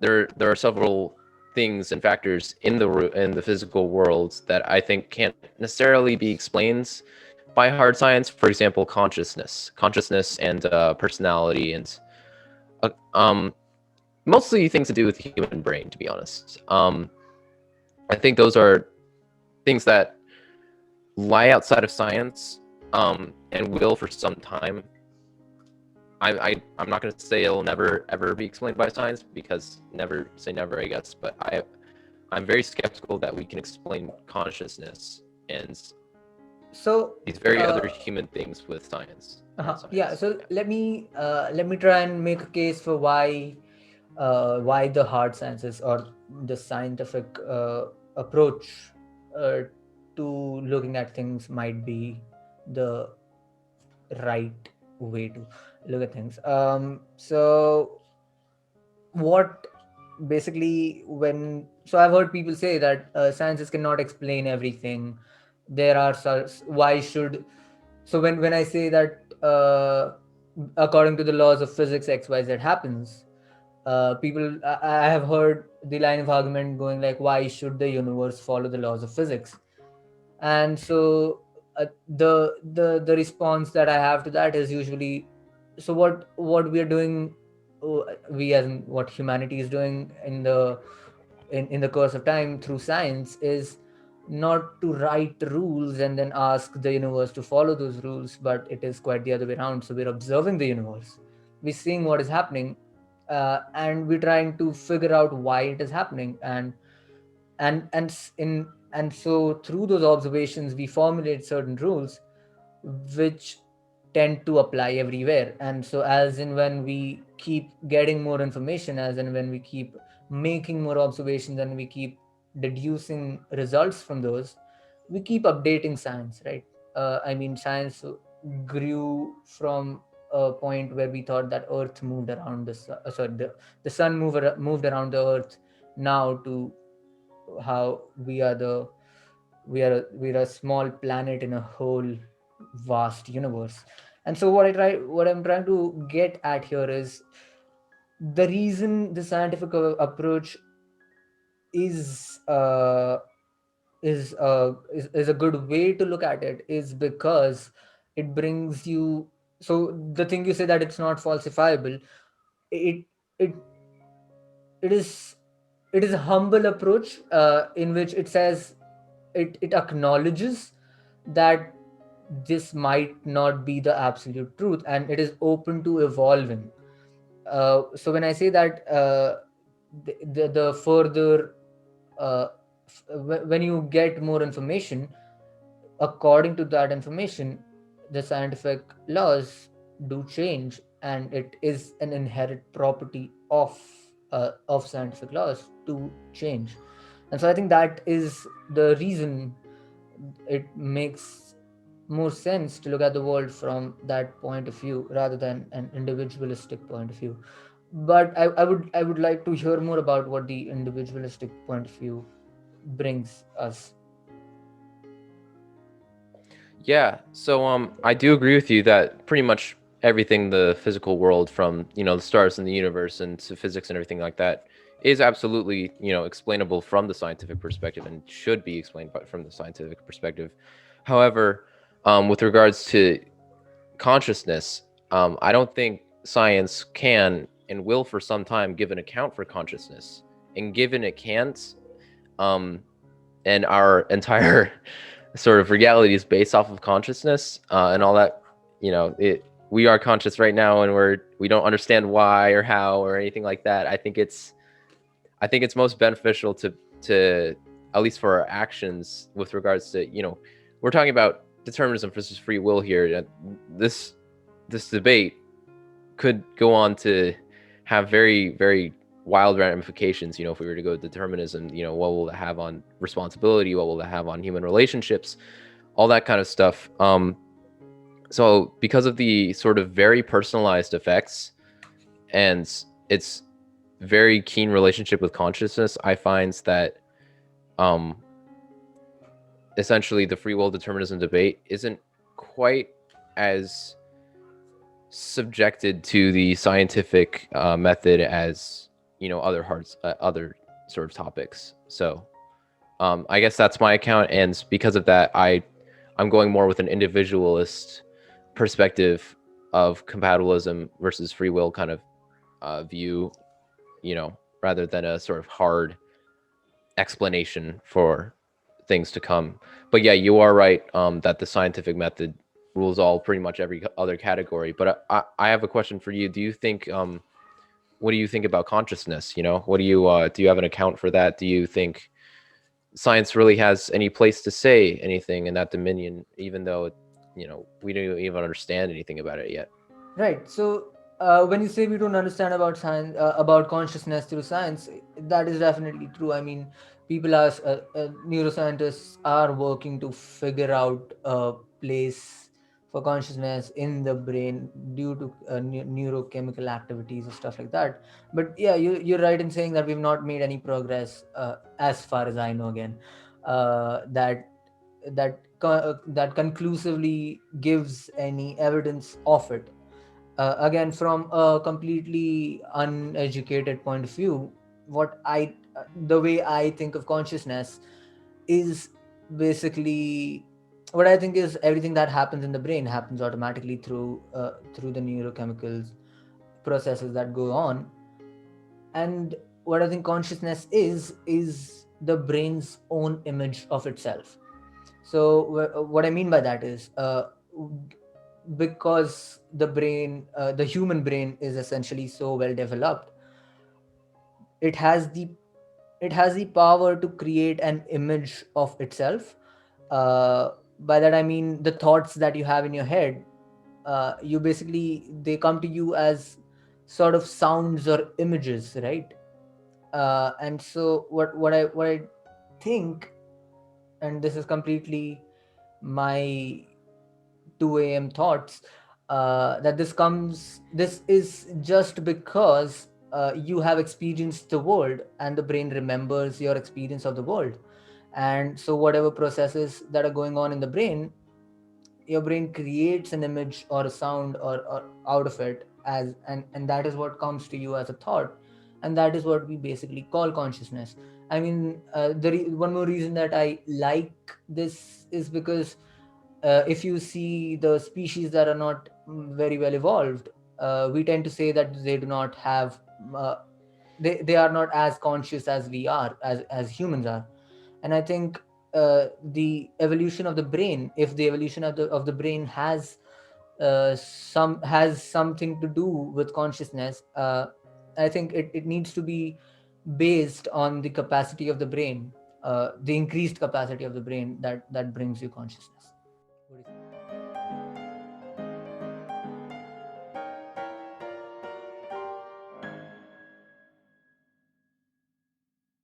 there are several things and factors in the physical world that I think can't necessarily be explained by hard science. For example, consciousness, and personality, and uh, um, mostly things to do with the human brain. To be honest, I think those are things that lie outside of science, and will for some time. I'm not going to say it'll never ever be explained by science, because never say never, I guess. But I'm very skeptical that we can explain consciousness and So, these very other uh, human things with science, hard yeah. science. So Yeah. let me try and make a case for why the hard sciences or the scientific approach uh, to looking at things might be the right way to look at things. So what basically when so I've heard people say that sciences cannot explain everything. There are why should so when I say that according to the laws of physics xyz happens, people I have heard the line of argument going like, why should the universe follow the laws of physics? And so the response that I have to that is usually, so what we are doing, uh, we as in what humanity is doing in the course of time through science is not to write rules and then ask the universe to follow those rules, but it is quite the other way around. So we're observing the universe, we're seeing what is happening, and we're trying to figure out why it is happening. And so through those observations we formulate certain rules which tend to apply everywhere. And so as in when we keep getting more information, as in when we keep making more observations and we keep deducing results from those, we keep updating science, right? I mean, science grew from a point where we thought that earth moved around the sun moved around the earth, now to how we're a small planet in a whole vast universe. And so what I'm trying to get at here is the reason the scientific approach is is a good way to look at it is because it brings you, so the thing you say that it's not falsifiable, it it it is it is a humble approach in which it says it acknowledges that this might not be the absolute truth and it is open to evolving. So when I say that the further uh, when you get more information, according to that information the scientific laws do change, and it is an inherent property of scientific laws to change. And so I think that is the reason it makes more sense to look at the world from that point of view rather than an individualistic point of view. But I would like to hear more about what the individualistic point of view brings us. Yeah, so I do agree with you that pretty much everything the physical world, from the stars in the universe and to physics and everything like that, is absolutely explainable from the scientific perspective and should be explained from the scientific perspective. However, with regards to consciousness, I don't think science can and will for some time give an account for consciousness. And given it can't, um, and our entire sort of reality is based off of consciousness, and all that, we are conscious right now, and we don't understand why or how or anything like that. I think it's most beneficial to at least for our actions with regards to, we're talking about determinism versus free will here. This debate could go on to have very, very wild ramifications. If we were to go determinism, what will it have on responsibility? What will it have on human relationships? All that kind of stuff. So because of the sort of very personalized effects and its very keen relationship with consciousness, I find that um, essentially the free will determinism debate isn't quite as subjected to the scientific method as other sort of topics. So I guess that's my account, and because of that, I'm going more with an individualist perspective of compatibilism versus free will kind of view, rather than a sort of hard explanation for things to come. But yeah, you are right, that the scientific method rules all pretty much every other category. But I have a question for you. Do you think what do you think about consciousness? What do you have an account for that? Do you think science really has any place to say anything in that dominion, even though we don't even understand anything about it yet? Right. So when you say we don't understand about science, about consciousness through science, that is definitely true. I mean, neuroscientists are working to figure out a place for consciousness in the brain due to neurochemical activities or stuff like that. But yeah, you're right in saying that we've not made any progress, as far as I know. Again, that conclusively gives any evidence of it. Again, from a completely uneducated point of view, the way I think of consciousness is basically, what I think is everything that happens in the brain happens automatically through the neurochemicals processes that go on. And what I think consciousness is the brain's own image of itself. So what I mean by that is, because the human brain is essentially so well developed, it has the it has the power to create an image of itself. By that I mean the thoughts that you have in your head, you basically, they come to you as sort of sounds or images, right? And so what I think, and this is completely my 2 a.m. thoughts, that this is just because you have experienced the world and the brain remembers your experience of the world. And so whatever processes that are going on in the brain, your brain creates an image or a sound or out of it, and that is what comes to you as a thought. And that is what we basically call consciousness. I mean, one more reason that I like this is because, if you see the species that are not very well evolved, we tend to say that they do not have, uh, they are not as conscious as we are, as humans are. And I think, the evolution of the brain, if the evolution of the brain has something to do with consciousness, I think it needs to be based on the capacity of the brain, the increased capacity of the brain that brings you consciousness. What do you think?